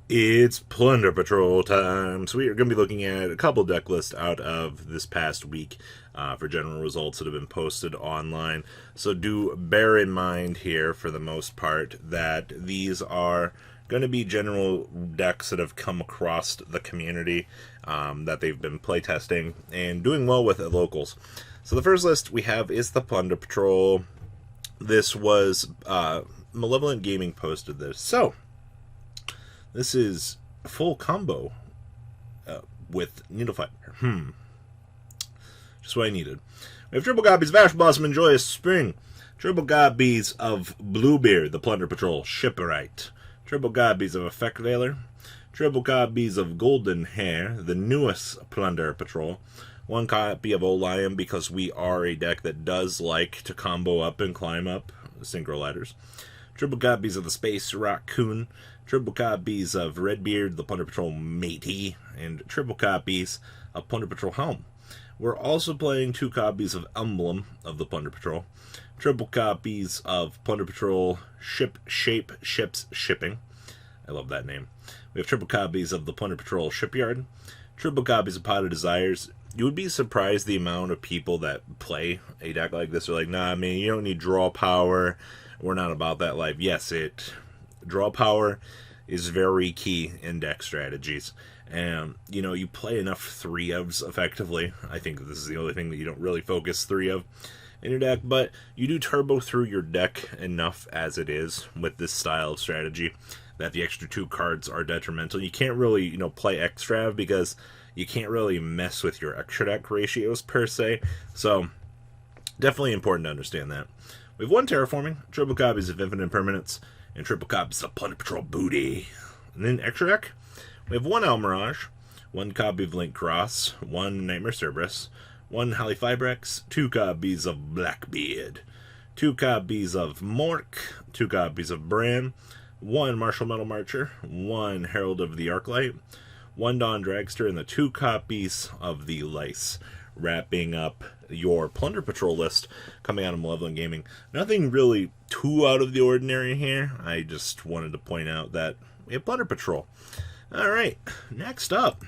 It's Plunder Patrol time. So we are going to be looking at a couple deck lists out of this past week for general results that have been posted online. So do bear in mind here, for the most part, that these are going to be general decks that have come across the community that they've been playtesting and doing well with at locals. So the first list we have is the Plunder Patrol. This was Malevolent Gaming posted this. So this is a full combo with Needlefiber. Just what I needed. We have triple copies of Ash Blossom and Joyous Spring. Triple copies of Bluebeard, the Plunder Patrol Shipwright. Triple copies of Effect Veiler. Triple copies of Golden Hair, the newest Plunder Patrol. One copy of Oliam, because we are a deck that does like to combo up and climb up synchro ladders. Triple copies of the Space Raccoon. Triple copies of Redbeard, the Plunder Patrol Matey, and triple copies of Plunder Patrol Helm. We're also playing 2 copies of Emblem of the Plunder Patrol, triple copies of Plunder Patrol Ships Shipping. I love that name. We have triple copies of the Plunder Patrol Shipyard, triple copies of Pot of Desires. You would be surprised the amount of people that play a deck like this are like, nah, man, you don't need draw power. We're not about that life. Yes, draw power is very key in deck strategies. And, you play enough 3-ofs effectively. I think this is the only thing that you don't really focus 3 of in your deck, but you do turbo through your deck enough as it is with this style of strategy that the extra 2 cards are detrimental. You can't really, play extra because you can't really mess with your extra deck ratios per se. So, definitely important to understand that. We have 1 Terraforming, triple copies of Infinite Impermanence, and triple copies of Plunder Patrol Booty. And then extra deck, we have 1 Almirage, 1 copy of Nekroz, 1 Nightmare Cerberus, 1 Halifibrex, 2 copies of Blackbeard, 2 copies of Mork, 2 copies of Bran, 1 Martial Metal Marcher, 1 Herald of the Arclight, 1 Dawn Dragster, and the 2 copies of the Lice, wrapping up your Plunder Patrol list coming out of Malevolent Gaming. Nothing really too out of the ordinary here. I just wanted to point out that we have Plunder Patrol. Alright, next up,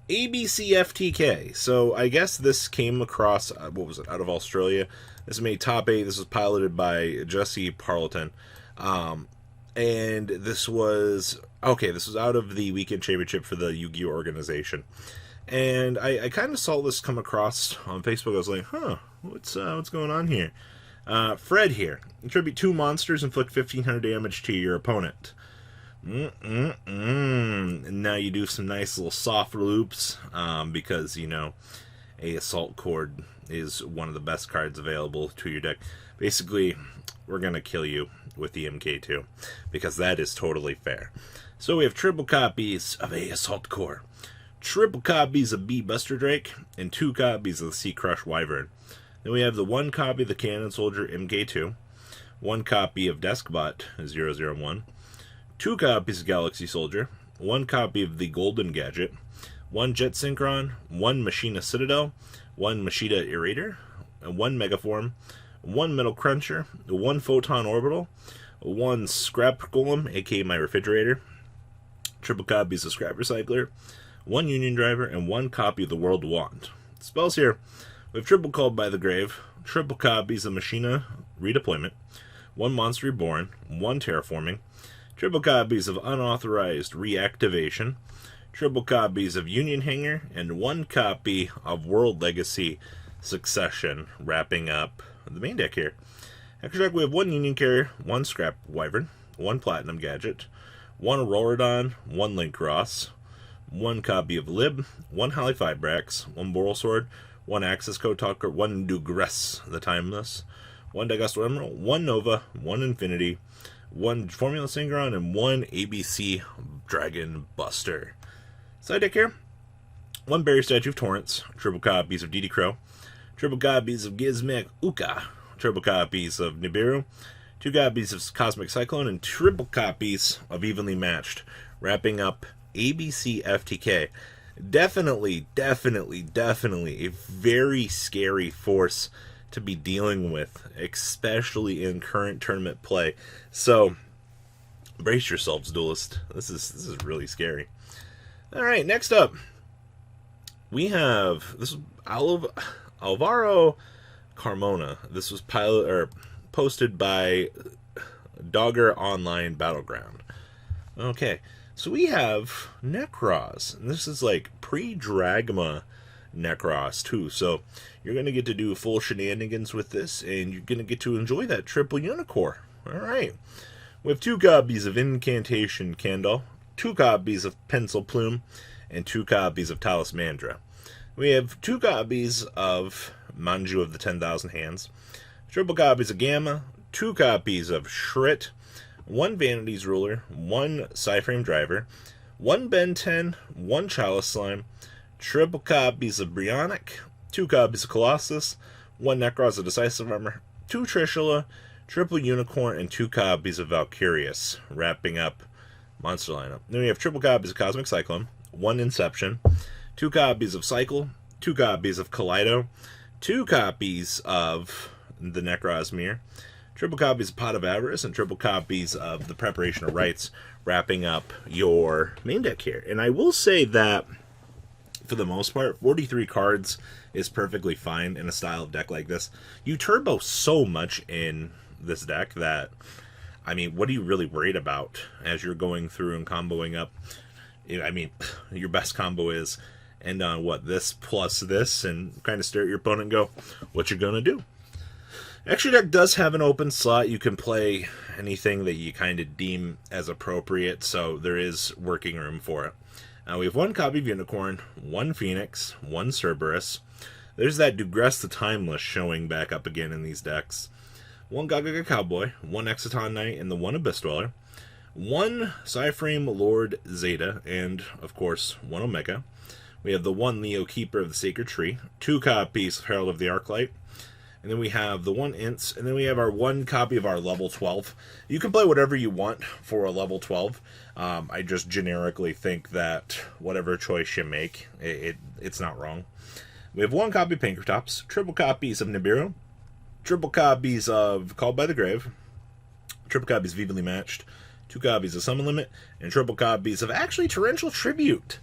ABC FTK. So I guess this came across, out of Australia. This made top 8. This was piloted by Jesse Parleton. And this was out of the Weekend Championship for the Yu-Gi-Oh! Organization. And I kind of saw this come across on Facebook. I was like, what's going on here? Fred here. Contribute 2 monsters, inflict 1,500 damage to your opponent. And now you do some nice little soft loops, because, a Assault Cord is one of the best cards available to your deck. Basically, we're going to kill you with the MK2, because that is totally fair. So we have triple copies of a Assault Core, triple copies of B Buster Drake, and 2 copies of the Sea Crush Wyvern. Then we have the 1 copy of the Cannon Soldier MK2, 1 copy of Deskbot 001, 2 copies of Galaxy Soldier, 1 copy of the Golden Gadget, 1 Jet Synchron, 1 Machina Citadel, 1 Machida Irrator, 1 Megaform, 1 Metal Cruncher, 1 Photon Orbital, 1 Scrap Golem, aka my refrigerator, triple copies of Scrap Recycler, 1 Union Driver, and 1 copy of the World Wand. Spells here, we have triple Called by the Grave, triple copies of Machina Redeployment, 1 Monster Reborn, 1 Terraforming, triple copies of Unauthorized Reactivation, triple copies of Union Hanger, and 1 copy of World Legacy Succession, wrapping up the main deck here. Extra deck, we have 1 Union Carrier, 1 Scrap Wyvern, 1 Platinum Gadget, 1 Auroradon, 1 Nekroz, 1 copy of Lib, 1 Halifibrex, 1 Boral Sword, 1 Access Code Talker, 1 Dugress the Timeless, 1 Dagusto Emerald, 1 Nova, 1 Infinity, 1 Formula Synchron, and 1 ABC Dragon Buster. Side deck here, 1 Barrier Statue of Torrents, triple copies of DD Crow, triple copies of Gizmek Uka, triple copies of Nibiru, 2 copies of Cosmic Cyclone, and triple copies of Evenly Matched, wrapping up ABC FTK. Definitely a very scary force to be dealing with, especially in current tournament play. So brace yourselves, duelist. This is really scary. All right, next up, we have this is Alvaro Carmona. This was posted by Dogger Online Battleground. Okay, so we have Nekroz, and this is like pre-Dragma Nekroz too. So you're gonna get to do full shenanigans with this, and you're gonna get to enjoy that triple unicorn. All right, we have 2 copies of Incantation Candle, 2 copies of Pencil Plume, and 2 copies of Talismandra. We have 2 copies of Manju of the 10,000 Hands, triple copies of Gamma, 2 copies of Shrit, 1 Vanity's Ruler, 1 Psyframe Driver, 1 Ben 10, 1 Chalice Slime, triple copies of Brionic, 2 copies of Colossus, 1 Nekroz of Decisive Armor, 2 Trishula, triple Unicorn, and 2 copies of Valkyrius, wrapping up monster lineup. Then we have triple copies of Cosmic Cyclone, 1 Inception, 2 copies of Cycle, 2 copies of Kaleido, 2 copies of the Nekroz Mirror, triple copies of Pot of Avarice, and triple copies of the Preparation of Rites, wrapping up your main deck here. And I will say that, for the most part, 43 cards is perfectly fine in a style of deck like this. You turbo so much in this deck that, I mean, what are you really worried about as you're going through and comboing up? I mean, your best combo is end on what, this plus this, and kind of stare at your opponent and go, what you gonna do? Extra deck does have an open slot. You can play anything that you kind of deem as appropriate, so there is working room for it. We have 1 copy of Unicorn, 1 Phoenix, 1 Cerberus. There's that Dugress the Timeless showing back up again in these decks. 1 Gagaga Cowboy, 1 Exciton Knight, and the 1 Abyss Dweller. 1 Psyframe Lord Zeta, and, of course, 1 Omega. We have the 1 Leo Keeper of the Sacred Tree, 2 copies of Herald of the Arclight, and then we have the 1 Ints, and then we have our 1 copy of our level 12. You can play whatever you want for a level 12. I just generically think that whatever choice you make, it's not wrong. We have 1 copy of Pankratops, triple copies of Nibiru, triple copies of Called by the Grave, triple copies of Evenly Matched, 2 copies of Summon Limit, and triple copies of actually Torrential Tribute.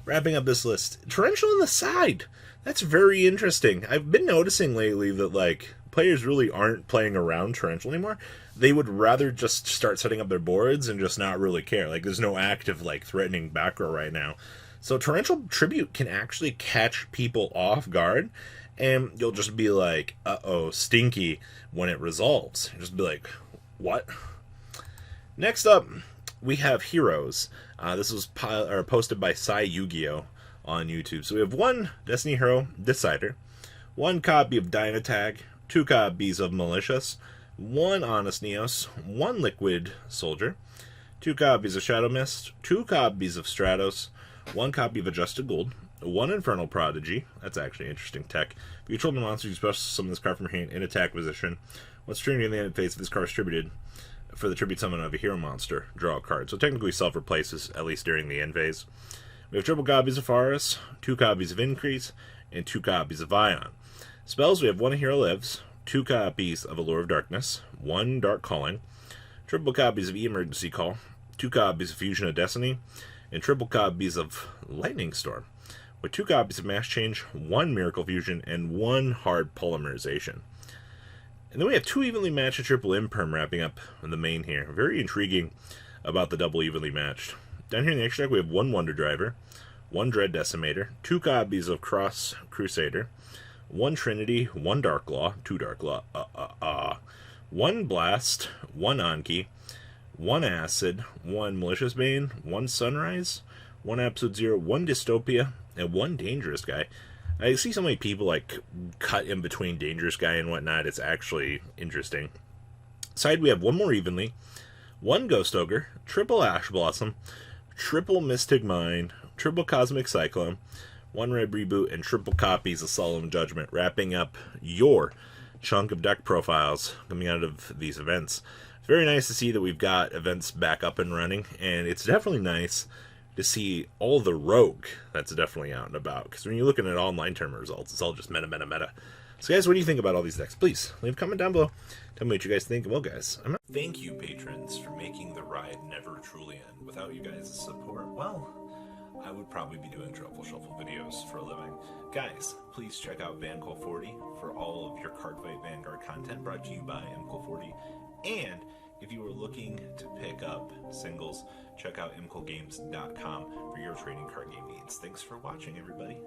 Wrapping up this list, Torrential on the side. That's very interesting. I've been noticing lately that, like, players really aren't playing around Torrential anymore. They would rather just start setting up their boards and just not really care. Like, there's no active, like, threatening back row right now. So Torrential Tribute can actually catch people off guard, and you'll just be like, uh-oh, stinky, when it resolves. You'll just be like, what? Next up, we have Heroes. This was posted by Sai Yu-Gi-Oh! On YouTube. So we have 1 Destiny Hero Decider, 1 copy of Dynatag, 2 copies of Malicious, 1 Honest Neos, 1 Liquid Soldier, 2 copies of Shadow Mist, 2 copies of Stratos, 1 copy of Adjusted Gold, 1 Infernal Prodigy. That's actually interesting tech. If you control the monster, you special summon this card from your hand in attack position. Once triggered in the end phase, this card is distributed for the tribute summon of a hero monster. Draw a card. So technically self-replaces, at least during the end phase. We have triple copies of Faris, 2 copies of Increase, and 2 copies of Ion. Spells, we have 1 Hero Lives, 2 copies of Allure of Darkness, 1 Dark Calling, triple copies of Emergency Call, 2 copies of Fusion of Destiny, and triple copies of Lightning Storm, with 2 copies of Mass Change, 1 Miracle Fusion, and 1 Hard Polymerization. And then we have 2 evenly matched and triple Imperm wrapping up the main here. Very intriguing about the double evenly matched. Down here in the extra deck, we have 1 Wonder Driver, 1 Dread Decimator, 2 copies of Cross Crusader, 1 Trinity, 1 Dark Law, 2 Dark Law, 1 Blast, 1 Anki, 1 Acid, 1 Malicious Bane, 1 Sunrise, 1 Absolute Zero, 1 Dystopia, and 1 Dangerous Guy. I see so many people, like, cut in between Dangerous Guy and whatnot. It's actually interesting. Side, we have 1 More Evenly, 1 Ghost Ogre, triple Ash Blossom, triple Mystic Mine, triple Cosmic Cyclone, 1 Red Reboot, and triple copies of Solemn Judgment, wrapping up your chunk of deck profiles coming out of these events. It's very nice to see that we've got events back up and running, and it's definitely nice to see all the rogue that's definitely out and about, because when you're looking at online tournament results, it's all just meta. So guys, what do you think about all these decks? Please leave a comment down below. Tell me what you guys think. Well guys, thank you patrons for making the ride never truly end. Without you guys' support, well, I would probably be doing Truffle Shuffle videos for a living. Guys, please check out VanCool40 for all of your Cardfight Vanguard content brought to you by MCool40. And if you are looking to pick up singles, check out mcoolgames.com for your trading card game needs. Thanks for watching, everybody.